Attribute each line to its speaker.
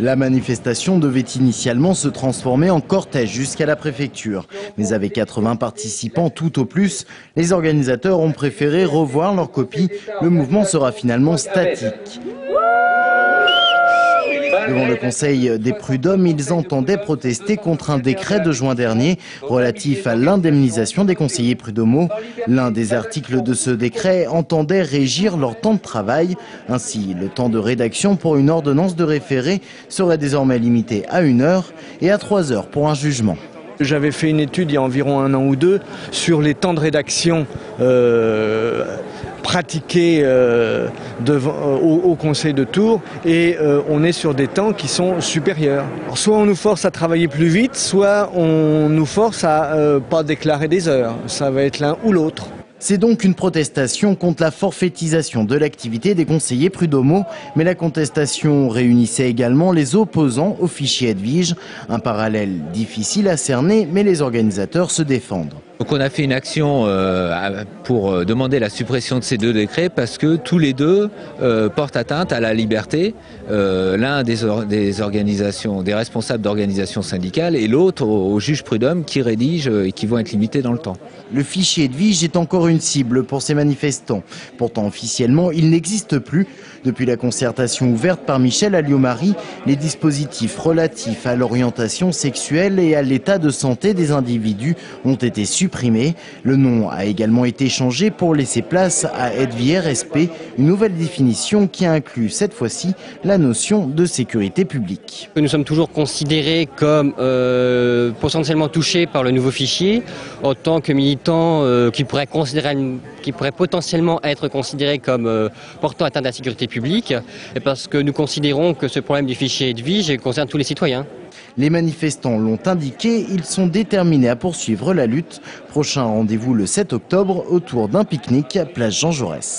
Speaker 1: La manifestation devait initialement se transformer en cortège jusqu'à la préfecture. Mais avec 80 participants tout au plus, les organisateurs ont préféré revoir leur copie. Le mouvement sera finalement statique. Devant le Conseil des prud'hommes, ils entendaient protester contre un décret de juin dernier relatif à l'indemnisation des conseillers prud'homaux. L'un des articles de ce décret entendait régir leur temps de travail. Ainsi, le temps de rédaction pour une ordonnance de référé serait désormais limité à 1 heure et à 3 heures pour un jugement.
Speaker 2: J'avais fait une étude il y a environ 1 an ou 2 sur les temps de rédaction pratiqués au Conseil de Tours et on est sur des temps qui sont supérieurs. Alors, soit on nous force à travailler plus vite, soit on nous force à pas déclarer des heures. Ça va être l'un ou l'autre.
Speaker 1: C'est donc une protestation contre la forfaitisation de l'activité des conseillers prud'homaux, mais la contestation réunissait également les opposants au fichier Edwige. Un parallèle difficile à cerner, mais les organisateurs se défendent.
Speaker 3: Donc on a fait une action pour demander la suppression de ces 2 décrets parce que tous les 2 portent atteinte à la liberté, l'un des organisations, des responsables d'organisations syndicales et l'autre au juge prud'homme qui rédige et qui vont être limités dans le temps.
Speaker 1: Le fichier Edwige est encore une cible pour ces manifestants. Pourtant officiellement, il n'existe plus. Depuis la concertation ouverte par Michel Alliot-Marie, les dispositifs relatifs à l'orientation sexuelle et à l'état de santé des individus ont été supprimés. Le nom a également été changé pour laisser place à EDVI-RSP, une nouvelle définition qui inclut cette fois-ci la notion de sécurité publique.
Speaker 4: Nous sommes toujours considérés comme potentiellement touchés par le nouveau fichier en tant que militants qui pourraient potentiellement être considérés comme portant atteinte à la sécurité publique, et parce que nous considérons que ce problème du fichier Edwige concerne tous les citoyens.
Speaker 1: Les manifestants l'ont indiqué, ils sont déterminés à poursuivre la lutte. Prochain rendez-vous le 7 octobre autour d'un pique-nique à place Jean Jaurès.